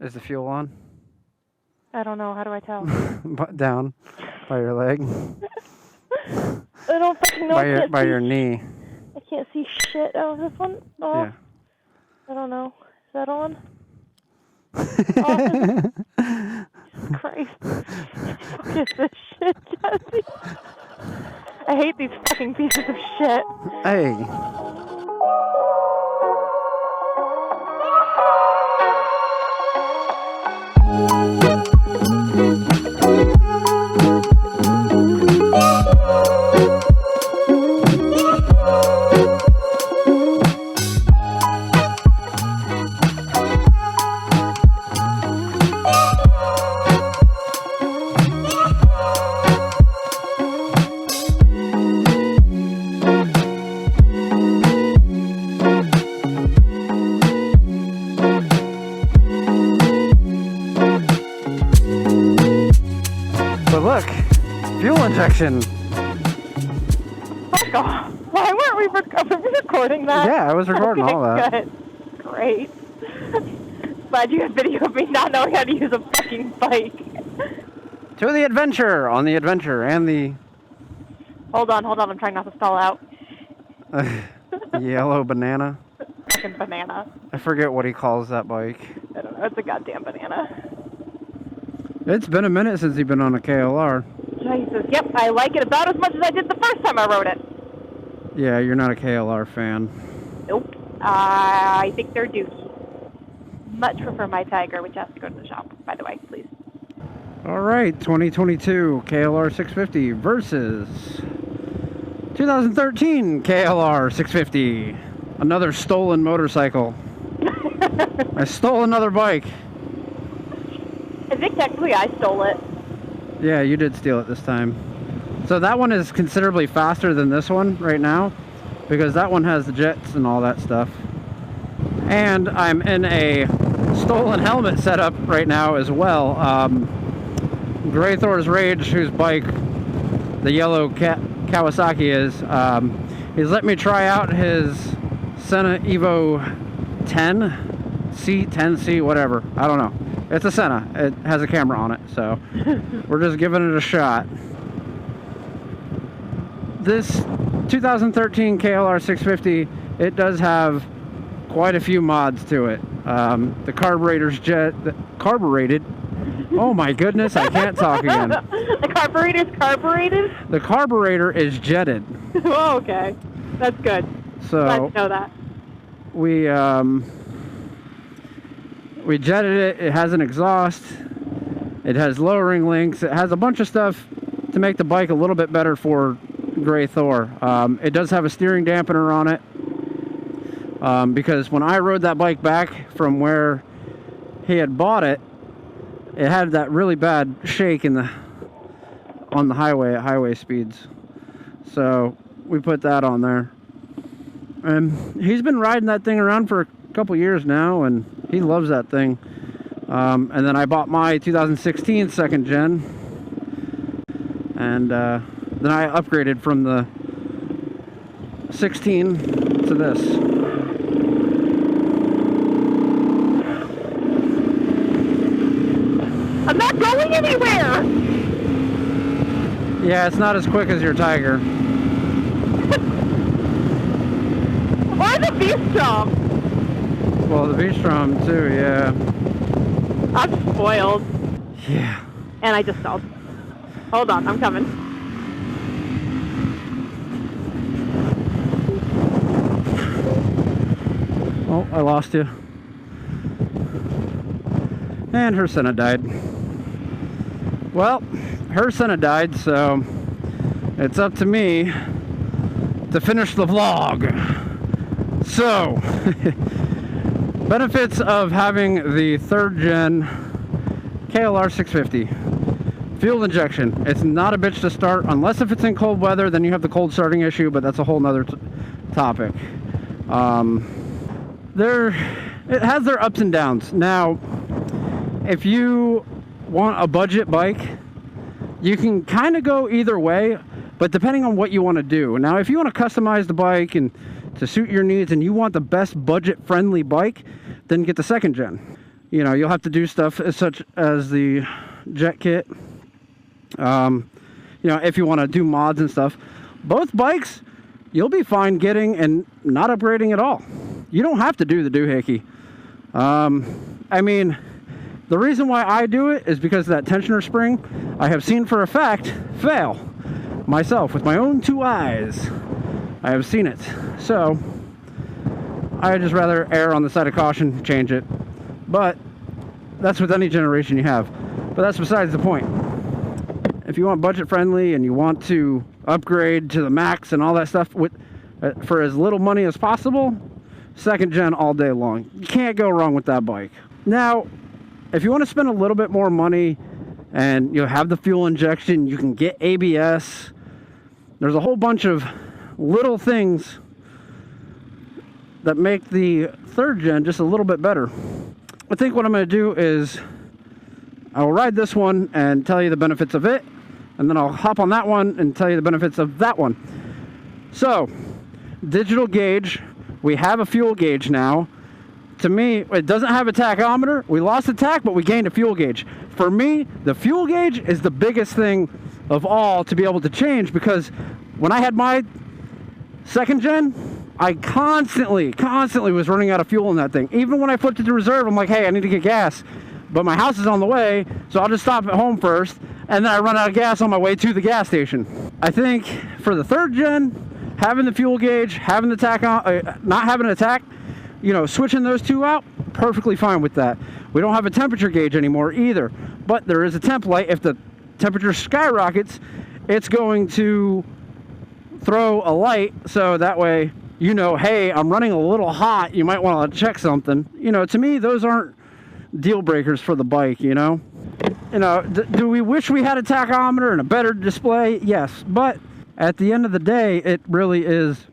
Is the fuel on? I don't know. How do I tell? Down by your leg. I don't fucking know. By your knee. I can't see shit out of this one. Oh, Yeah. I don't know. Is that on? Oh, Christ. What is this shit, Jesse? I hate these fucking pieces of shit. Hey. But look, fuel injection. Fuck off. Why weren't we recording that? Yeah, I was recording okay, all that. Good. Great. Glad you have video of me not knowing how to use a fucking bike. To the adventure, on the adventure, and the... Hold on, I'm trying not to stall out. Yellow banana. Fucking banana. I forget what he calls that bike. I don't know, it's a goddamn banana. It's been a minute since you've been on a KLR. Jesus, yep, I like it about as much as I did the first time I rode it. Yeah, you're not a KLR fan. Nope. I think they're dookie. Much prefer my Tiger, which has to go to the shop, by the way, please. Alright, 2022 KLR650 versus 2013 KLR650. Another stolen motorcycle. I stole another bike. I think technically I stole it. Yeah, you did steal it this time. So that one is considerably faster than this one right now, because that one has the jets and all that stuff. And I'm in a stolen helmet setup right now as well. Grey Thor's Rage, whose bike the yellow Kawasaki is, he's let me try out his Senna Evo 10C, whatever. I don't know. It's a Senna. It has a camera on it, so we're just giving it a shot. This 2013 KLR650, it does have quite a few mods to it. The carburetor's carbureted. Oh my goodness, I can't talk again. The carburetor's carbureted? The carburetor is jetted. Oh, okay. That's good. So glad to know that. We jetted it. It has an exhaust. It has lowering links. It has a bunch of stuff to make the bike a little bit better for Grey Thor. It does have a steering dampener on it. Because when I rode that bike back from where he had bought it, it had that really bad shake on the highway at highway speeds. So we put that on there. And he's been riding that thing around for a couple years now, and he loves that thing. And then I bought my 2016 second gen, and then I upgraded from the 16 to this. I'm not going anywhere! Yeah, it's not as quick as your Tiger. Or the V-Strom! Well, the V-Strom too, yeah. I'm spoiled. Yeah. And I just stalled. Hold on, I'm coming. Oh, I lost you. And her Senna died. Well, her Senna died, so it's up to me to finish the vlog. So, benefits of having the 3rd gen KLR650. Fuel injection. It's not a bitch to start, unless if it's in cold weather, then you have the cold starting issue, but that's a whole nother topic. It has their ups and downs. Now, if you want a budget bike, you can kind of go either way, but depending on what you want to do. Now, if you want to customize the bike and to suit your needs and you want the best budget-friendly bike, then get the 2nd gen. You know, you'll have to do stuff such as the jet kit. You know, if you want to do mods and stuff. Both bikes, you'll be fine getting and not upgrading at all. You don't have to do the doohickey. I mean, the reason why I do it is because that tensioner spring, I have seen for a fact, fail. Myself, with my own 2 eyes. I have seen it. So, I just rather err on the side of caution, change it. But, that's with any generation you have. But that's besides the point. If you want budget friendly and you want to upgrade to the max and all that stuff with for as little money as possible, second gen all day long. You can't go wrong with that bike. Now, if you want to spend a little bit more money and you'll have the fuel injection, you can get ABS. There's a whole bunch of little things that make the third gen just a little bit better. I think what I'm going to do is I'll ride this one and tell you the benefits of it, and then I'll hop on that one and tell you the benefits of that one. So, digital gauge. We have a fuel gauge now. To me, it doesn't have a tachometer. We lost the tach, but we gained a fuel gauge. For me, the fuel gauge is the biggest thing of all to be able to change, because when I had my second gen, I constantly was running out of fuel in that thing. Even when I flipped it to reserve, I'm like, hey, I need to get gas. But my house is on the way, so I'll just stop at home first, and then I run out of gas on my way to the gas station. I think for the third gen, having the fuel gauge, having the tach on, not having a tach, you know, switching those two out, perfectly fine with that. We don't have a temperature gauge anymore either, but there is a temp light. If the temperature skyrockets, it's going to throw a light, so that way you know, hey, I'm running a little hot, you might want to check something. You know, to me, those aren't deal breakers for the bike, you know. You know, do we wish we had a tachometer and a better display? Yes, but at the end of the day, it really is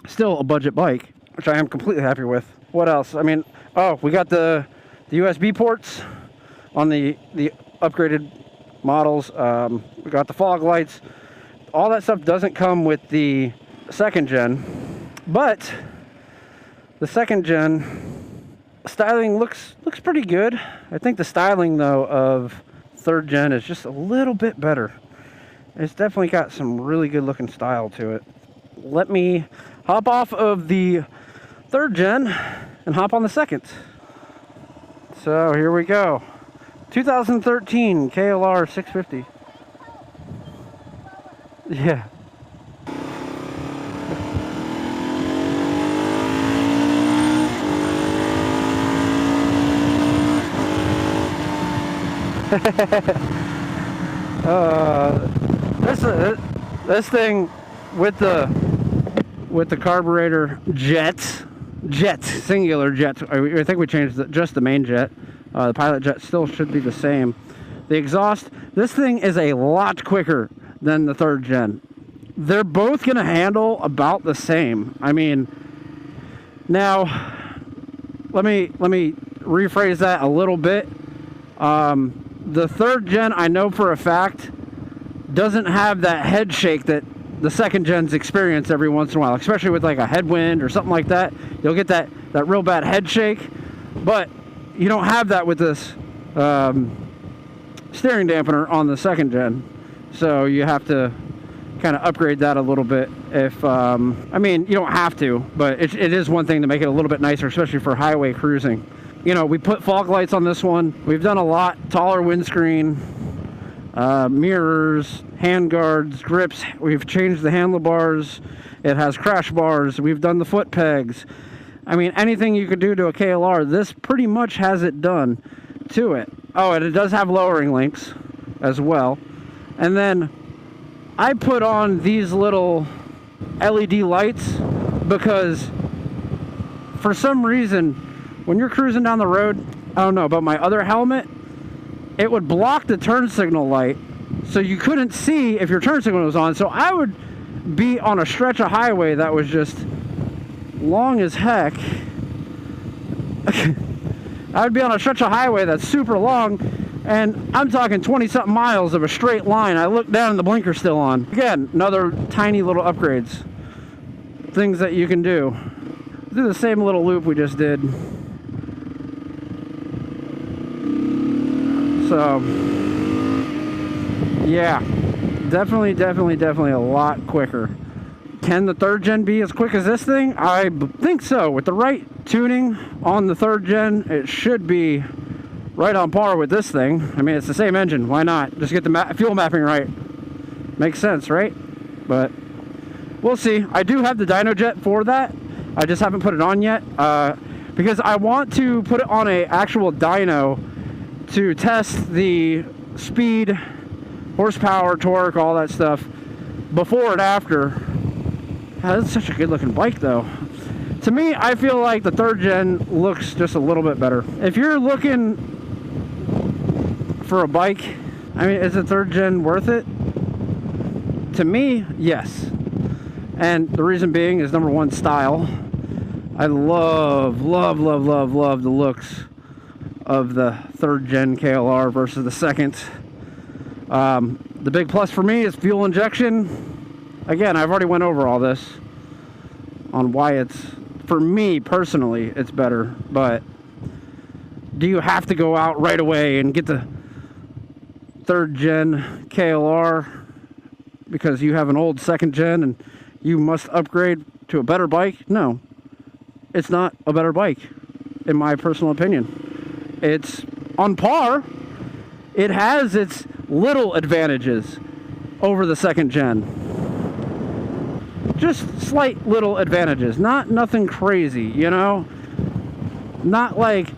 still a budget bike, which I am completely happy with. What else? I mean, oh, we got the USB ports on the upgraded models. We got the fog lights. All that stuff doesn't come with the second gen, but the second gen styling looks pretty good. I think the styling though of third gen is just a little bit better. It's definitely got some really good looking style to it. Let me hop off of the third gen and hop on the second. So here we go. 2013 KLR650. Yeah. This thing with the carburetor jet, singular jet. I think we changed just the main jet. The pilot jet still should be the same. The exhaust, this thing is a lot quicker than the third gen. They're both gonna handle about the same. I mean, now let me rephrase that a little bit. The third gen, I know for a fact, doesn't have that head shake that the second gens experience every once in a while, especially with like a headwind or something like that. You'll get that real bad head shake, but you don't have that with this steering dampener on the second gen. So you have to kind of upgrade that a little bit. If I mean, you don't have to, but it is one thing to make it a little bit nicer, especially for highway cruising. You know, we put fog lights on this one. We've done a lot. Taller windscreen, mirrors, handguards, grips. We've changed the handlebars. It has crash bars. We've done the foot pegs. I mean, anything you could do to a KLR, this pretty much has it done to it. Oh, and it does have lowering links as well. And then I put on these little LED lights because for some reason, when you're cruising down the road, I don't know, but my other helmet, it would block the turn signal light, so you couldn't see if your turn signal was on. So I would be on a stretch of highway that was just long as heck. I would be on a stretch of highway that's super long, and I'm talking 20-something miles of a straight line. I look down and the blinker's still on. Again, another tiny little upgrades. Things that you can do. Do the same little loop we just did. So yeah, definitely a lot quicker. Can the 3rd gen be as quick as this thing? I think so. With the right tuning on the 3rd gen, it should be right on par with this thing. I mean, it's the same engine. Why not? Just get the fuel mapping right. Makes sense, right? But we'll see. I do have the dyno jet for that. I just haven't put it on yet because I want to put it on a actual dyno to test the speed, horsepower, torque, all that stuff before and after. That's such a good looking bike though. To me, I feel like the 3rd gen looks just a little bit better. If you're looking for a bike, I mean, is the 3rd gen worth it? To me, yes. And the reason being is, number one, style. I love the looks of the 3rd gen KLR versus the 2nd. The big plus for me is fuel injection. Again, I've already went over all this on why it's, for me personally, it's better. But do you have to go out right away and get the 3rd gen KLR because you have an old 2nd gen and you must upgrade to a better bike? No, it's not a better bike, in my personal opinion. It's on par. It has its little advantages over the 2nd gen. Just slight little advantages, nothing crazy, you know? Not like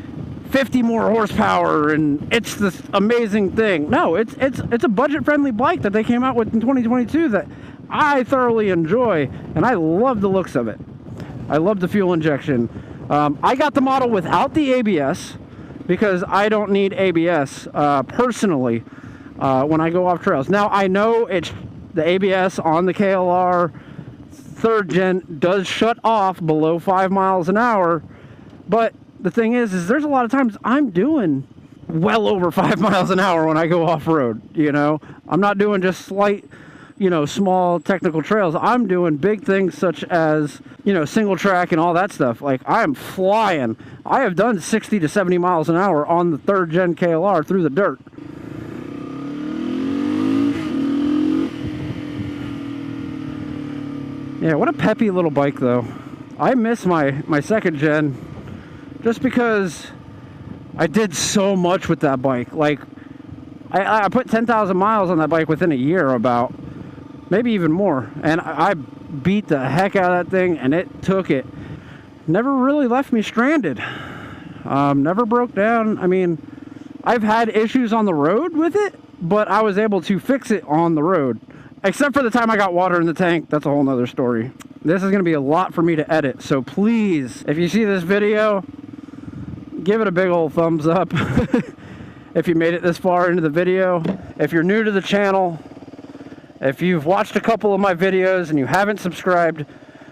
50 more horsepower and it's this amazing thing. No, it's a budget-friendly bike that they came out with in 2022 that I thoroughly enjoy, and I love the looks of it. I love the fuel injection. I got the model without the ABS because I don't need ABS personally when I go off trails. Now, I know it's the ABS on the KLR 3rd gen does shut off below 5 miles an hour, but the thing is there's a lot of times I'm doing well over 5 miles an hour when I go off-road, you know? I'm not doing just slight, you know, small technical trails. I'm doing big things such as, you know, single track and all that stuff. Like, I am flying. I have done 60 to 70 miles an hour on the 3rd gen KLR through the dirt. Yeah, what a peppy little bike though. I miss my 2nd gen just because I did so much with that bike. Like, I put 10,000 miles on that bike within a year, about, maybe even more. And I beat the heck out of that thing, and it took it. Never really left me stranded. Never broke down. I mean, I've had issues on the road with it, but I was able to fix it on the road. Except for the time I got water in the tank. That's a whole nother story. This is going to be a lot for me to edit. So please, if you see this video, give it a big old thumbs up. If you made it this far into the video. If you're new to the channel, if you've watched a couple of my videos and you haven't subscribed,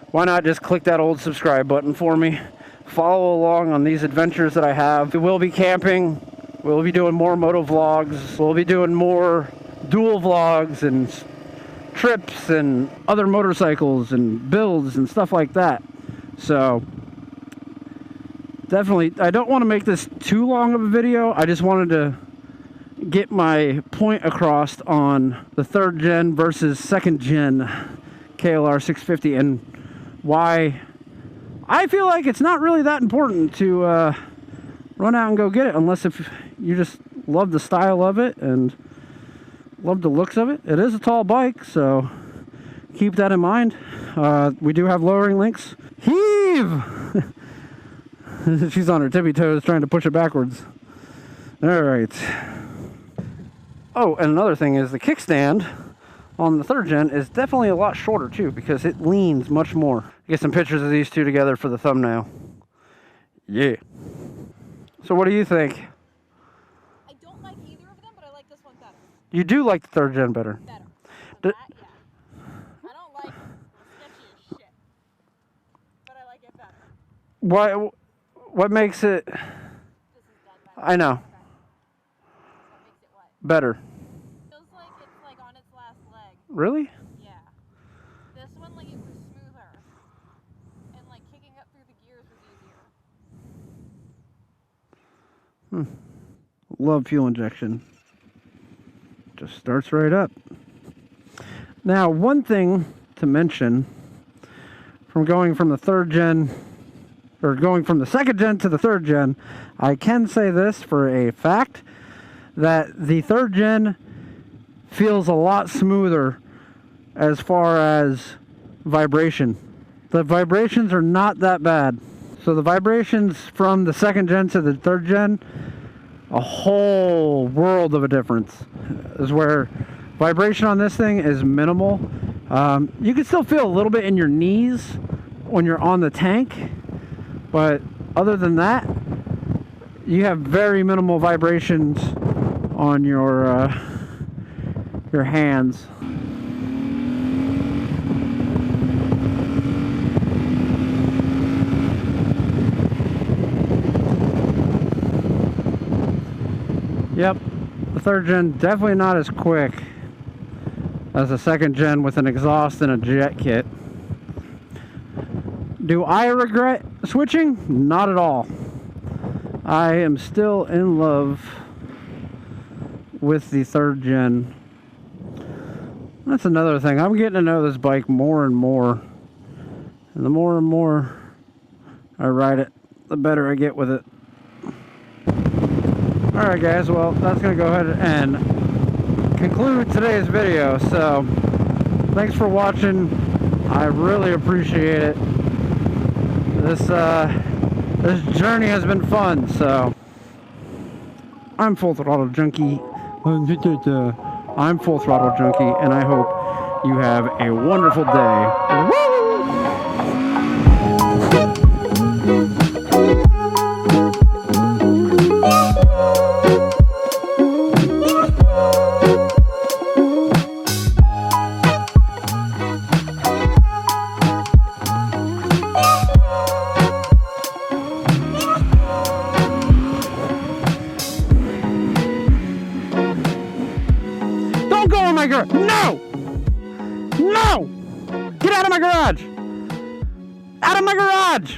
why not just click that old subscribe button for me. Follow along on these adventures that I have. We'll be camping. We'll be doing more moto vlogs. We'll be doing more dual vlogs and trips and other motorcycles and builds and stuff like that. So definitely, I don't want to make this too long of a video. I just wanted to get my point across on the 3rd gen versus 2nd gen KLR650 and why I feel like it's not really that important to run out and go get it, unless if you just love the style of it and love the looks of it. It is a tall bike, so keep that in mind. We do have lowering links. Heave! She's on her tippy toes trying to push it backwards. All right. Oh, and another thing is the kickstand on the 3rd gen is definitely a lot shorter too, because it leans much more. Get some pictures of these two together for the thumbnail. Yeah. So what do you think? I don't like either of them, but I like this one better. You do like the 3rd gen better? Better. That, yeah. I don't like it. It's sketchy as shit. But I like it better. What makes it... This is done better. I know. Okay. What makes it what? Better. Feels like it's like on its last leg. Really? Yeah. This one, like, it was smoother. And like kicking up through the gears was easier. Love fuel injection. Just starts right up. Now, one thing to mention from going from the third gen, or going from the second gen to the third gen, I can say this for a fact, that the third gen feels a lot smoother as far as vibration. The vibrations are not that bad. So the vibrations from the second gen to the third gen, a whole world of a difference. Is where vibration on this thing is minimal. You can still feel a little bit in your knees when you're on the tank, but other than that, you have very minimal vibrations on your hands. Yep, the third gen definitely not as quick as the second gen with an exhaust and a jet kit. Do I regret switching? Not at all. I am still in love with the third gen. That's another thing. I'm getting to know this bike more and more. And the more and more I ride it, the better I get with it. Alright guys, well that's going to go ahead and conclude today's video. So, thanks for watching. I really appreciate it. This journey has been fun, so I'm Full Throttle Junkie. I'm Full Throttle Junkie, and I hope you have a wonderful day. Woo! No! No! Get out of my garage! Out of my garage!